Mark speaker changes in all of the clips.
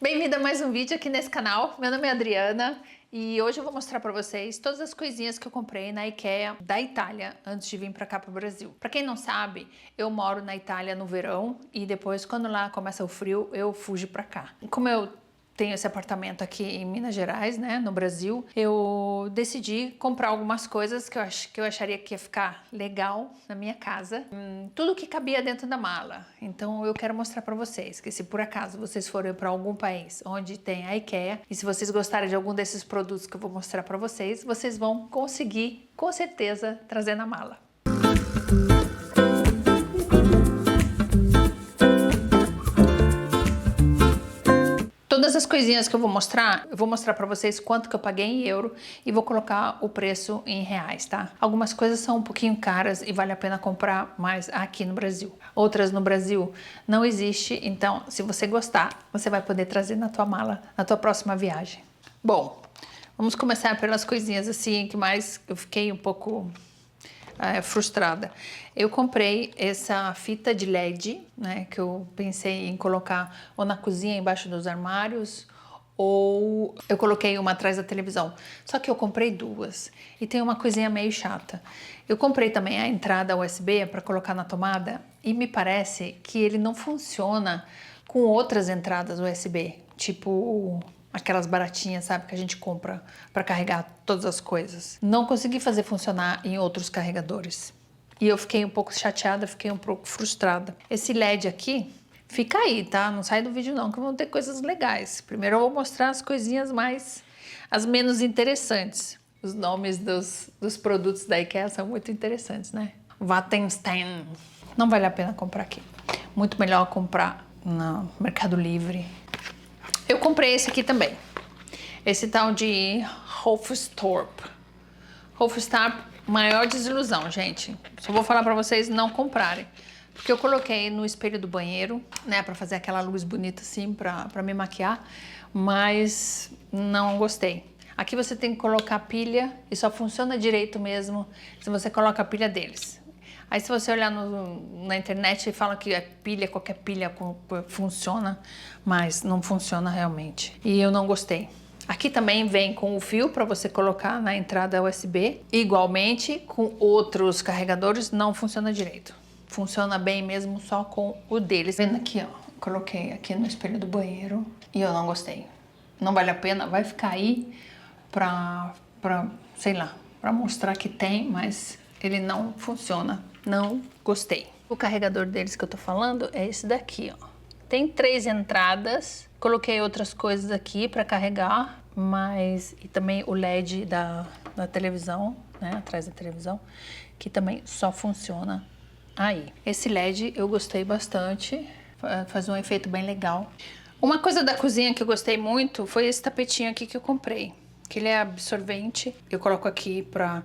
Speaker 1: Bem-vindo a mais um vídeo aqui nesse canal. Meu nome é Adriana e hoje eu vou mostrar para vocês todas as coisinhas que eu comprei na IKEA da Itália antes de vir para cá para o Brasil. Para quem não sabe, eu moro na Itália no verão e depois quando lá começa o frio eu fujo para cá. Como eu tenho esse apartamento aqui em Minas Gerais, né, no Brasil, eu decidi comprar algumas coisas que eu acharia que ia ficar legal na minha casa. Tudo que cabia dentro da mala. Então eu quero mostrar para vocês que se por acaso vocês forem para algum país onde tem a IKEA e se vocês gostarem de algum desses produtos que eu vou mostrar para vocês, vocês vão conseguir, com certeza, trazer na mala. Todas as coisinhas que eu vou mostrar para vocês quanto que eu paguei em euro e vou colocar o preço em reais, tá? Algumas coisas são um pouquinho caras e vale a pena comprar mais aqui no Brasil. Outras no Brasil não existe, então se você gostar, você vai poder trazer na tua mala, na tua próxima viagem. Bom, vamos começar pelas coisinhas assim que mais eu fiquei um pouco frustrada. Eu comprei essa fita de LED, né, que eu pensei em colocar ou na cozinha embaixo dos armários ou eu coloquei uma atrás da televisão. Só que eu comprei duas e tem uma coisinha meio chata. Eu comprei também a entrada USB para colocar na tomada e me parece que ele não funciona com outras entradas USB, tipo aquelas baratinhas, sabe, que a gente compra para carregar todas as coisas. Não consegui fazer funcionar em outros carregadores. E eu fiquei um pouco chateada, fiquei um pouco frustrada. Esse LED aqui, fica aí, tá? Não sai do vídeo não, que vão ter coisas legais. Primeiro eu vou mostrar as coisinhas as menos interessantes. Os nomes dos produtos da IKEA são muito interessantes, né? Vattenstein. Não vale a pena comprar aqui. Muito melhor comprar no Mercado Livre. Eu comprei esse aqui também, esse tal de Hofstorp. Hofstorp, maior desilusão, gente. Só vou falar pra vocês não comprarem. Porque eu coloquei no espelho do banheiro, né, pra fazer aquela luz bonita assim, pra me maquiar, mas não gostei. Aqui você tem que colocar pilha e só funciona direito mesmo se você coloca a pilha deles. Aí se você olhar na internet, fala que qualquer pilha funciona, mas não funciona realmente. E eu não gostei. Aqui também vem com o fio para você colocar na entrada USB. Igualmente, com outros carregadores, não funciona direito. Funciona bem mesmo só com o deles. Vendo aqui, ó, coloquei aqui no espelho do banheiro e eu não gostei. Não vale a pena, vai ficar aí sei lá, para mostrar que tem, mas ele não funciona. Não gostei. O carregador deles que eu tô falando é esse daqui, ó. Tem 3 entradas. Coloquei outras coisas aqui para carregar, e também o LED da televisão, né, atrás da televisão, que também só funciona aí. Esse LED eu gostei bastante, faz um efeito bem legal. Uma coisa da cozinha que eu gostei muito foi esse tapetinho aqui que eu comprei, que ele é absorvente. Eu coloco aqui para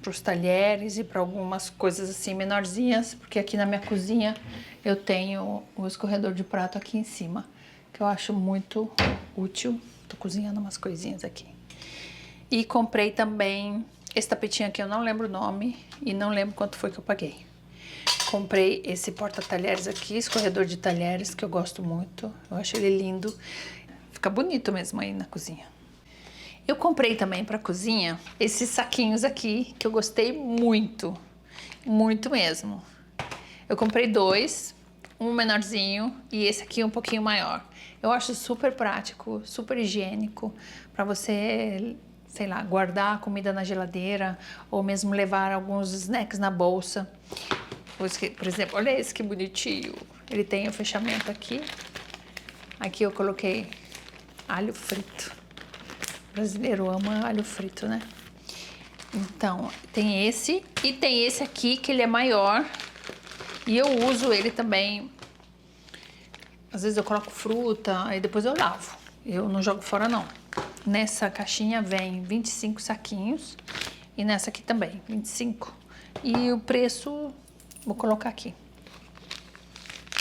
Speaker 1: os talheres e para algumas coisas assim menorzinhas, porque aqui na minha cozinha eu tenho o escorredor de prato aqui em cima, que eu acho muito útil. Tô cozinhando umas coisinhas aqui. E comprei também esse tapetinho aqui, eu não lembro o nome e não lembro quanto foi que eu paguei. Comprei esse porta-talheres aqui, escorredor de talheres, que eu gosto muito. Eu acho ele lindo. Fica bonito mesmo aí na cozinha. Eu comprei também para cozinha esses saquinhos aqui, que eu gostei muito, muito mesmo. Eu comprei 2, um menorzinho e esse aqui um pouquinho maior. Eu acho super prático, super higiênico para você, sei lá, guardar a comida na geladeira ou mesmo levar alguns snacks na bolsa. Por exemplo, olha esse que bonitinho. Ele tem o fechamento aqui. Aqui eu coloquei alho frito. O brasileiro ama alho frito, né? Então, tem esse e tem esse aqui que ele é maior e eu uso ele também. Às vezes eu coloco fruta, aí depois eu lavo. Eu não jogo fora não. Nessa caixinha vem 25 saquinhos e nessa aqui também, 25. E o preço, vou colocar aqui.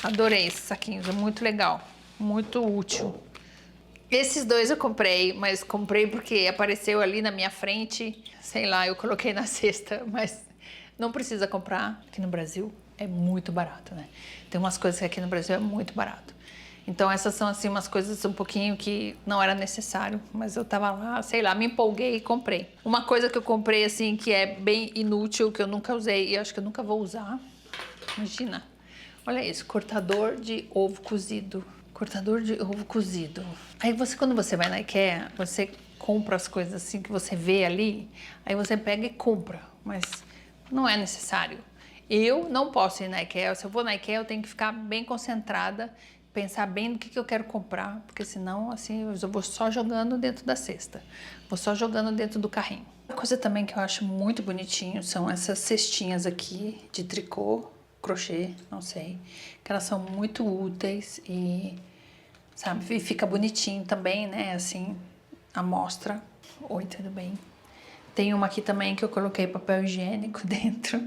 Speaker 1: Adorei esses saquinhos, é muito legal, muito útil. Esses 2 eu comprei, mas comprei porque apareceu ali na minha frente, sei lá, eu coloquei na cesta, mas não precisa comprar aqui no Brasil, é muito barato, né? Tem umas coisas que aqui no Brasil é muito barato. Então essas são assim umas coisas um pouquinho que não era necessário, mas eu tava lá, sei lá, me empolguei e comprei. Uma coisa que eu comprei assim que é bem inútil, que eu nunca usei e acho que eu nunca vou usar. Imagina. Olha isso, cortador de ovo cozido. Cortador de ovo cozido. Aí você, quando você vai na IKEA, você compra as coisas assim que você vê ali, aí você pega e compra, mas não é necessário. Eu não posso ir na IKEA, se eu vou na IKEA eu tenho que ficar bem concentrada, pensar bem no que eu quero comprar, porque senão assim eu vou só jogando dentro da cesta, vou só jogando dentro do carrinho. Uma coisa também que eu acho muito bonitinho são essas cestinhas aqui de tricô, crochê, não sei, que elas são muito úteis e, sabe, e fica bonitinho também, né, assim, a mostra. Oi, tudo bem? Tem uma aqui também que eu coloquei papel higiênico dentro.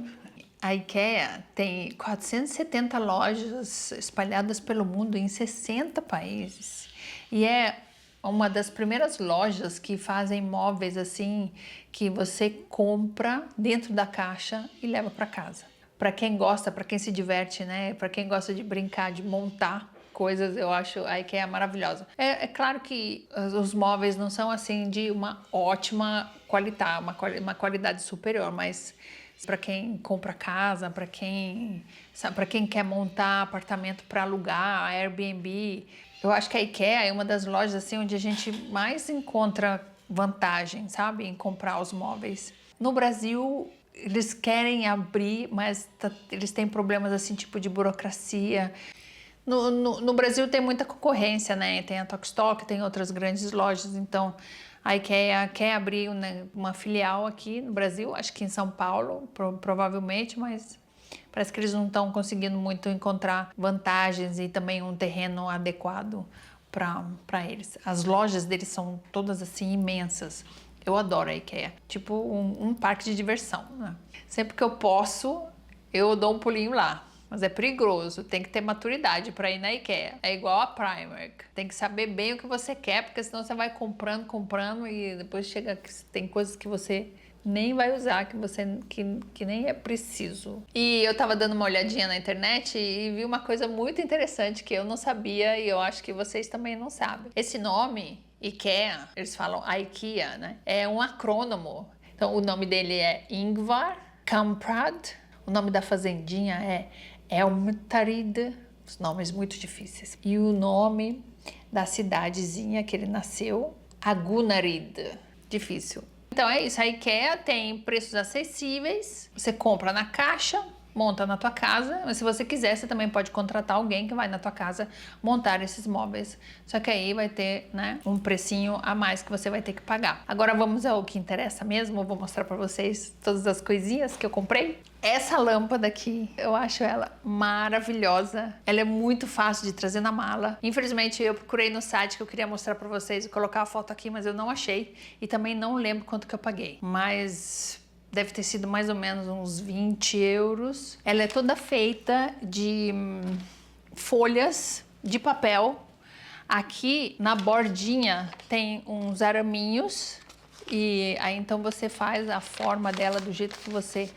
Speaker 1: A IKEA tem 470 lojas espalhadas pelo mundo em 60 países. E é uma das primeiras lojas que fazem móveis assim, que você compra dentro da caixa e leva para casa. Para quem gosta, para quem se diverte, né? Para quem gosta de brincar, de montar coisas, eu acho a IKEA maravilhosa. É claro que os móveis não são assim de uma ótima qualidade, uma qualidade superior, mas para quem compra casa, para quem quer montar apartamento para alugar, Airbnb, eu acho que a IKEA é uma das lojas assim onde a gente mais encontra vantagem, sabe, em comprar os móveis. No Brasil, eles querem abrir, mas eles têm problemas assim, tipo de burocracia. No Brasil tem muita concorrência, né? Tem a Tok-Stock, tem outras grandes lojas, então a IKEA quer abrir uma filial aqui no Brasil, acho que em São Paulo, provavelmente, mas parece que eles não estão conseguindo muito encontrar vantagens e também um terreno adequado para eles. As lojas deles são todas assim imensas. Eu adoro a IKEA, tipo um parque de diversão, né? Sempre que eu posso, eu dou um pulinho lá. Mas é perigoso, tem que ter maturidade para ir na IKEA. É igual a Primark. Tem que saber bem o que você quer, porque senão você vai comprando e depois chega que tem coisas que você nem vai usar, que nem é preciso. E eu tava dando uma olhadinha na internet e vi uma coisa muito interessante que eu não sabia e eu acho que vocês também não sabem. Esse nome, IKEA, eles falam IKEA, né? É um acrônimo. Então o nome dele é Ingvar Kamprad. O nome da fazendinha é Elmtarid, os nomes muito difíceis. E o nome da cidadezinha que ele nasceu, Agunarid, difícil. Então é isso, a IKEA tem preços acessíveis, você compra na caixa, monta na tua casa, mas se você quiser, você também pode contratar alguém que vai na tua casa montar esses móveis. Só que aí vai ter, né, um precinho a mais que você vai ter que pagar. Agora vamos ao que interessa mesmo, eu vou mostrar para vocês todas as coisinhas que eu comprei. Essa lâmpada aqui, eu acho ela maravilhosa. Ela é muito fácil de trazer na mala. Infelizmente, eu procurei no site que eu queria mostrar pra vocês e colocar a foto aqui, mas eu não achei. E também não lembro quanto que eu paguei. Mas deve ter sido mais ou menos uns 20 euros. Ela é toda feita de folhas de papel. Aqui na bordinha tem uns araminhos. E aí então você faz a forma dela do jeito que você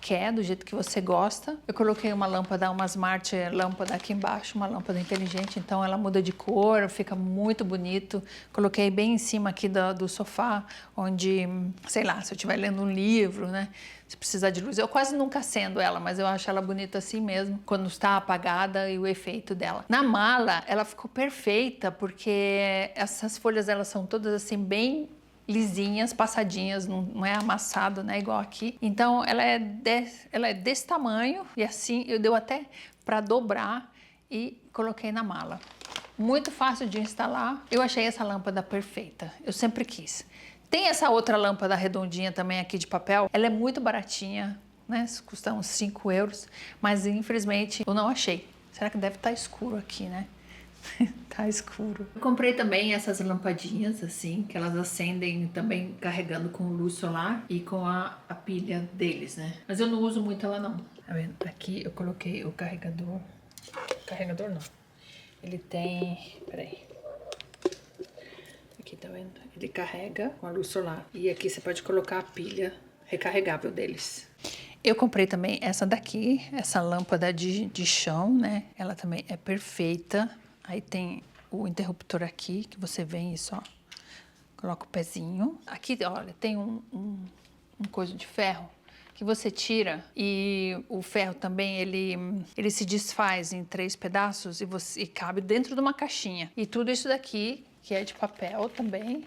Speaker 1: quer, do jeito que você gosta. Eu coloquei uma lâmpada, uma smart lâmpada aqui embaixo, uma lâmpada inteligente, então ela muda de cor, fica muito bonito. Coloquei bem em cima aqui do sofá, onde, sei lá, se eu estiver lendo um livro, né, se precisar de luz. Eu quase nunca acendo ela, mas eu acho ela bonita assim mesmo, quando está apagada e o efeito dela. Na mala, ela ficou perfeita, porque essas folhas, elas são todas assim, bem lisinhas, passadinhas, não é amassado, né, igual aqui. Então ela é desse tamanho e assim eu deu até para dobrar e coloquei na mala. Muito fácil de instalar. Eu achei essa lâmpada perfeita. Eu sempre quis. Tem essa outra lâmpada redondinha também aqui de papel. Ela é muito baratinha, né? Custa uns 5 euros, mas infelizmente eu não achei. Será que deve estar escuro aqui, né? Tá escuro. Eu comprei também essas lampadinhas assim, que elas acendem também carregando com luz solar e com a pilha deles, né? Mas eu não uso muito ela não. Tá vendo? Aqui eu coloquei o carregador. Carregador não. Ele tem... Peraí. Aqui, tá vendo? Ele carrega com a luz solar. E aqui você pode colocar a pilha recarregável deles. Eu comprei também essa daqui, essa lâmpada de chão, né? Ela também é perfeita. Aí tem o interruptor aqui, que você vem e só coloca o pezinho. Aqui, olha, tem um coisa de ferro que você tira e o ferro também, ele se desfaz em 3 pedaços e cabe dentro de uma caixinha. E tudo isso daqui, que é de papel também,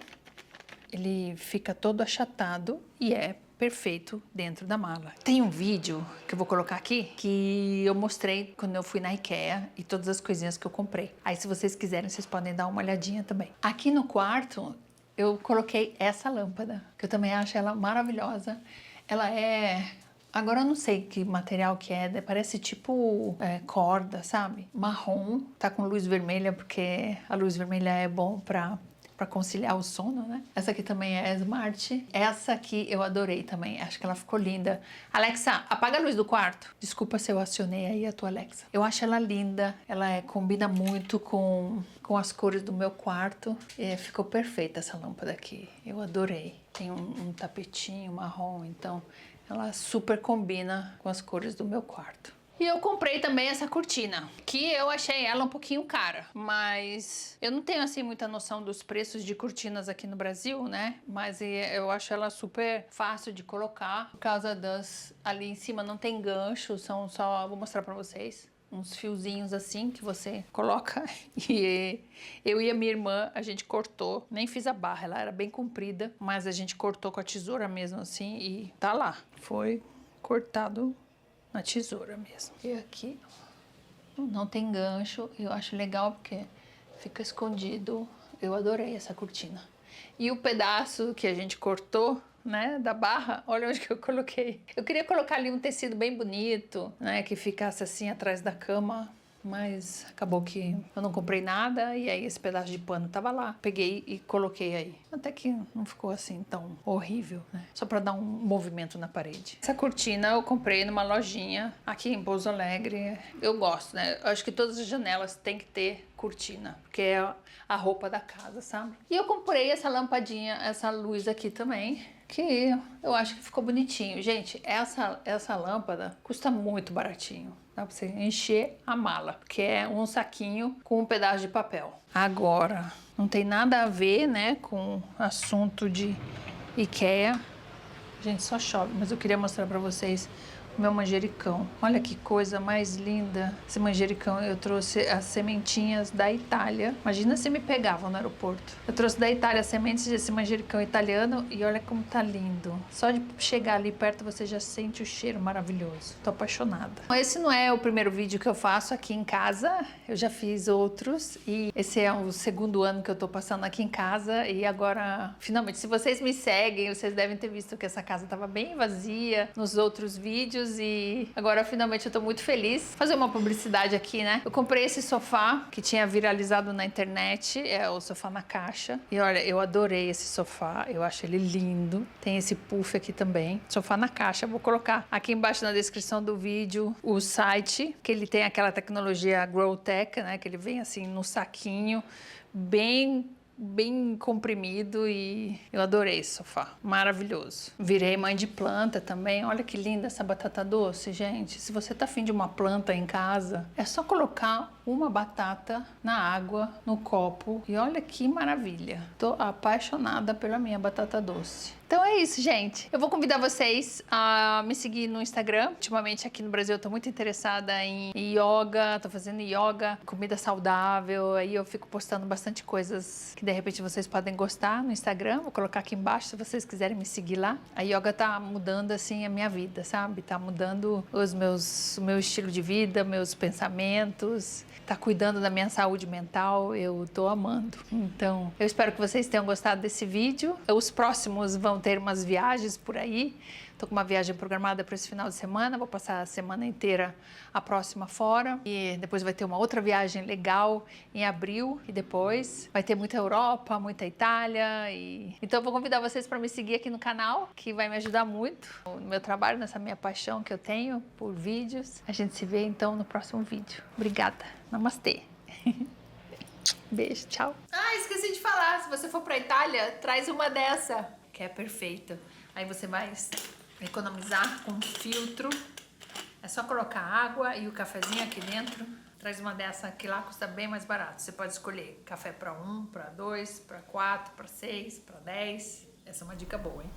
Speaker 1: ele fica todo achatado e é perfeito dentro da mala. Tem um vídeo que eu vou colocar aqui que eu mostrei quando eu fui na IKEA e todas as coisinhas que eu comprei. Aí se vocês quiserem, vocês podem dar uma olhadinha também. Aqui no quarto eu coloquei essa lâmpada, que eu também acho ela maravilhosa. Ela é... Agora eu não sei que material que é, parece tipo corda, sabe? Marrom, tá com luz vermelha porque a luz vermelha é bom pra conciliar o sono, né? Essa aqui também é Smart. Essa aqui eu adorei também, acho que ela ficou linda. Alexa, apaga a luz do quarto. Desculpa se eu acionei aí a tua Alexa. Eu acho ela linda, ela combina muito com as cores do meu quarto. Ficou perfeita essa lâmpada aqui, eu adorei. Tem um tapetinho marrom, então ela super combina com as cores do meu quarto. E eu comprei também essa cortina, que eu achei ela um pouquinho cara, mas eu não tenho assim muita noção dos preços de cortinas aqui no Brasil, né? Mas eu acho ela super fácil de colocar, por causa das... Ali em cima não tem gancho, são só... Vou mostrar pra vocês. Uns fiozinhos assim que você coloca. E eu e a minha irmã, a gente cortou, nem fiz a barra, ela era bem comprida, mas a gente cortou com a tesoura mesmo assim e tá lá. Foi cortado na tesoura mesmo. E aqui não tem gancho, eu acho legal porque fica escondido. Eu adorei essa cortina. E o pedaço que a gente cortou, né, da barra, olha onde que eu coloquei. Eu queria colocar ali um tecido bem bonito, né, que ficasse assim atrás da cama, mas acabou que eu não comprei nada e aí esse pedaço de pano tava lá. Peguei e coloquei aí. Até que não ficou assim tão horrível, né? Só pra dar um movimento na parede. Essa cortina eu comprei numa lojinha aqui em Pouso Alegre. Eu gosto, né? Eu acho que todas as janelas tem que ter cortina, porque é a roupa da casa, sabe? E eu comprei essa lampadinha, essa luz aqui também, que eu acho que ficou bonitinho. Gente, essa lâmpada custa muito baratinho. Dá pra você encher a mala, porque é um saquinho com um pedaço de papel. Agora, não tem nada a ver, né, com assunto de IKEA. Gente, só chove, mas eu queria mostrar pra vocês o meu manjericão. Olha que coisa mais linda. Esse manjericão, eu trouxe as sementinhas da Itália. Imagina se me pegavam no aeroporto. Eu trouxe da Itália as sementes desse manjericão italiano e olha como tá lindo. Só de chegar ali perto você já sente o cheiro maravilhoso. Tô apaixonada. Esse não é o primeiro vídeo que eu faço aqui em casa. Eu já fiz outros e esse é o segundo ano que eu tô passando aqui em casa e agora, finalmente, se vocês me seguem, vocês devem ter visto que essa casa tava bem vazia nos outros vídeos. E agora finalmente eu tô muito feliz. Fazer uma publicidade aqui, né? Eu comprei esse sofá que tinha viralizado na internet, é o sofá na caixa. E olha, eu adorei esse sofá, eu acho ele lindo. Tem esse puff aqui também. Sofá na caixa, vou colocar aqui embaixo na descrição do vídeo o site, que ele tem aquela tecnologia GrowTech, né? Que ele vem assim no saquinho, bem comprimido e eu adorei esse sofá, maravilhoso. Virei mãe de planta também, olha que linda essa batata doce, gente. Se você tá afim de uma planta em casa, é só colocar uma batata na água, no copo e olha que maravilha. Tô apaixonada pela minha batata doce. Então é isso, gente. Eu vou convidar vocês a me seguir no Instagram. Ultimamente aqui no Brasil eu tô muito interessada em yoga, tô fazendo yoga, comida saudável, aí eu fico postando bastante coisas que de repente vocês podem gostar no Instagram. Vou colocar aqui embaixo se vocês quiserem me seguir lá. A yoga tá mudando assim a minha vida, sabe? Tá mudando o meu estilo de vida, meus pensamentos, tá cuidando da minha saúde mental, eu tô amando. Então, eu espero que vocês tenham gostado desse vídeo. Os próximos vão ter umas viagens por aí. Tô com uma viagem programada para esse final de semana, vou passar a semana inteira a próxima fora e depois vai ter uma outra viagem legal em abril e depois vai ter muita Europa, muita Itália então eu vou convidar vocês para me seguir aqui no canal, que vai me ajudar muito no meu trabalho, nessa minha paixão que eu tenho por vídeos. A gente se vê então no próximo vídeo. Obrigada. Namastê. Beijo, tchau. Ah, esqueci de falar, se você for pra Itália, traz uma dessa, que é perfeita. Aí você vai economizar com filtro. É só colocar água e o cafezinho aqui dentro. Traz uma dessa que lá custa bem mais barato. Você pode escolher café para 1, para 2, para 4, para 6, para 10. Essa é uma dica boa, hein?